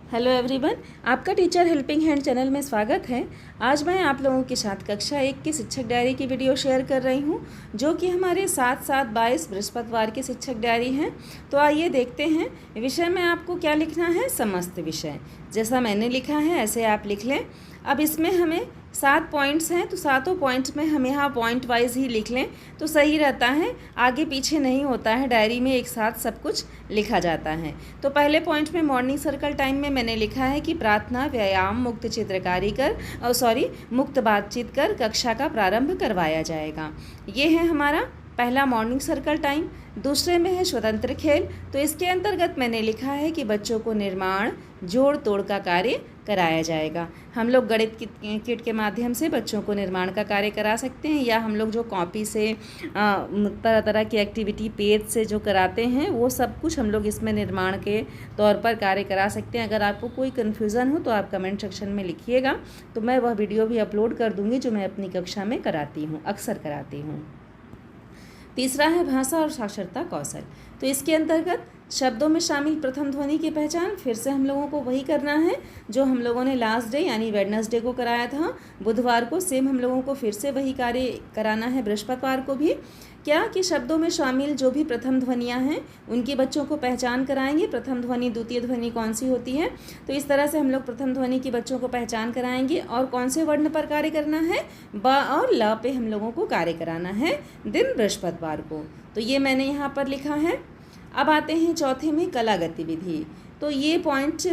Hello everyone, आपका teacher helping hand channel में स्वागत है। आज मैं आप लोगों के साथ कक्षा 1 की शिक्षक डायरी की वीडियो शेयर कर रही हूं, जो कि हमारे 7/7/22 बृहस्पतिवार की शिक्षक डायरी है। तो आइए देखते हैं विषय में आपको क्या लिखना है। समस्त विषय जैसा मैंने लिखा है ऐसे आप लिख लें। अब इसमें हमें 7 पॉइंट्स हैं, तो सातों पॉइंट्स में हम यहाँ पॉइंट वाइज ही लिख लें तो सही रहता है, आगे पीछे नहीं होता है, डायरी में एक साथ सब कुछ लिखा जाता है। तो पहले पॉइंट में मॉर्निंग सर्कल टाइम में मैंने लिखा है कि प्रार्थना, व्यायाम, मुक्त चित्रकारी मुक्त बातचीत कर कक्षा का प्रारंभ करवाया जाएगा। ये है हमारा पहला मॉर्निंग सर्कल टाइम। दूसरे में है स्वतंत्र खेल, तो इसके अंतर्गत मैंने लिखा है कि बच्चों को निर्माण, जोड़ तोड़ का कार्य कराया जाएगा। हम लोग गणित किट के माध्यम से बच्चों को निर्माण का कार्य करा सकते हैं, या हम लोग जो कॉपी से तरह तरह की एक्टिविटी पेज से जो कराते हैं वो सब कुछ हम लोग इसमें निर्माण के तौर पर कार्य करा सकते हैं। अगर आपको कोई कन्फ्यूज़न हो तो आप कमेंट सेक्शन में लिखिएगा, तो मैं वह वीडियो भी अपलोड कर दूँगी जो मैं अपनी कक्षा में कराती हूँ, अक्सर कराती हूँ। तीसरा है भाषा और साक्षरता कौशल, तो इसके अंतर्गत शब्दों में शामिल प्रथम ध्वनि की पहचान फिर से हम लोगों को वही करना है जो हम लोगों ने लास्ट डे यानी वेडनेसडे को कराया था। बुधवार को सेम हम लोगों को फिर से वही कार्य कराना है, बृहस्पतिवार को भी। क्या कि शब्दों में शामिल जो भी प्रथम ध्वनियाँ हैं उनकी बच्चों को पहचान कराएंगे। प्रथम ध्वनि, द्वितीय ध्वनि कौन सी होती है, तो इस तरह से हम लोग प्रथम ध्वनि की बच्चों को पहचान कराएंगे। और कौन से वर्ण पर कार्य करना है, ब और ल पे हम लोगों को कार्य कराना है दिन बृहस्पतिवार को। तो ये मैंने यहाँ पर लिखा है। अब आते हैं चौथे में कला गतिविधि। तो ये पॉइंट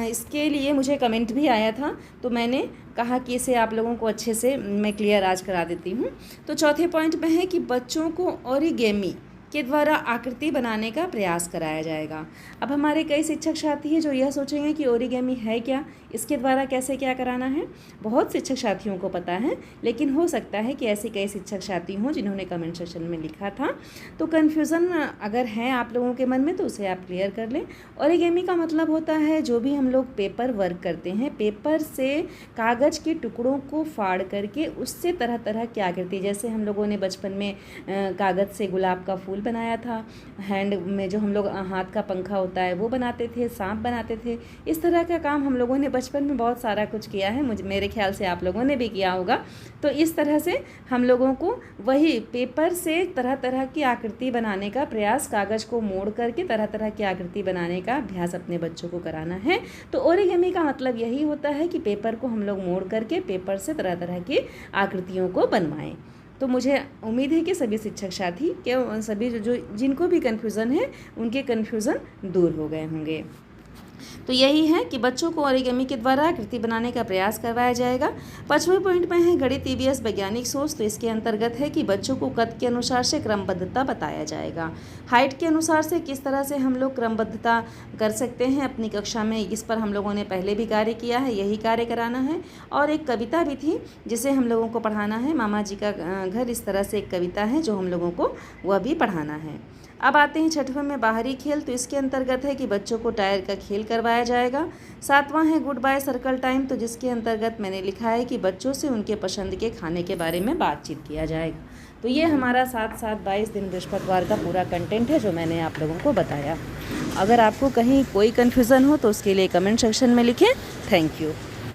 इसके लिए मुझे कमेंट भी आया था, तो मैंने कहा कि इसे आप लोगों को अच्छे से मैं क्लियर आज करा देती हूँ। तो चौथे पॉइंट में है कि बच्चों को ओरिगेमी के द्वारा आकृति बनाने का प्रयास कराया जाएगा। अब हमारे कई शिक्षक साथी हैं जो यह सोचेंगे कि ओरिगेमी है क्या, इसके द्वारा कैसे क्या कराना है। बहुत शिक्षक साथियों को पता है, लेकिन हो सकता है कि ऐसे कई शिक्षक साथी हों जिन्होंने कमेंट सेक्शन में लिखा था। तो कन्फ्यूज़न अगर है आप लोगों के मन में तो उसे आप क्लियर कर लें। ओरिगेमी का मतलब होता है जो भी हम लोग पेपर वर्क करते हैं, पेपर से कागज़ के टुकड़ों को फाड़ करके उससे तरह तरह की आकृति, जैसे हम लोगों ने बचपन में कागज़ से गुलाब का फूल बनाया था, हैंड में जो हम लोग हाथ का पंखा होता है वो बनाते थे, सांप बनाते थे। इस तरह का काम हम लोगों ने बचपन में बहुत सारा कुछ किया है, मेरे ख्याल से आप लोगों ने भी किया होगा। तो इस तरह से हम लोगों को वही पेपर से तरह तरह की आकृति बनाने का प्रयास, कागज़ को मोड़ करके तरह तरह की आकृति बनाने का अभ्यास अपने बच्चों को कराना है। तो ओरिगेमी का मतलब यही होता है कि पेपर को हम लोग मोड़ करके पेपर से तरह तरह की आकृतियों को बनवाएं। तो मुझे उम्मीद है कि सभी शिक्षक साथी के सभी जो जिनको भी कन्फ्यूज़न है उनके कन्फ्यूज़न दूर हो गए होंगे। तो यही है कि बच्चों को ओरिगेमी के द्वारा आकृति बनाने का प्रयास करवाया जाएगा। 5वें पॉइंट में है गणित ईवीएस वैज्ञानिक सोच, तो इसके अंतर्गत है कि बच्चों को कद के अनुसार से क्रमबद्धता बताया जाएगा। हाइट के अनुसार से किस तरह से हम लोग क्रमबद्धता कर सकते हैं अपनी कक्षा में, इस पर हम लोगों ने पहले भी कार्य किया है, यही कार्य कराना है। और एक कविता भी थी जिसे हम लोगों को पढ़ाना है, मामा जी का घर, इस तरह से एक कविता है जो हम लोगों को वह भी पढ़ाना है। अब आते हैं 6वें में बाहरी खेल, तो इसके अंतर्गत है कि बच्चों को टायर का खेल करवाया जाएगा। 7वां है गुड बाय सर्कल टाइम, तो जिसके अंतर्गत मैंने लिखा है कि बच्चों से उनके पसंद के खाने के बारे में बातचीत किया जाएगा। तो ये हमारा 7/7/22 दिन बृहस्पतिवार का पूरा कंटेंट है जो मैंने आप लोगों को बताया। अगर आपको कहीं कोई कन्फ्यूज़न हो तो उसके लिए कमेंट सेक्शन में लिखें। Thank you.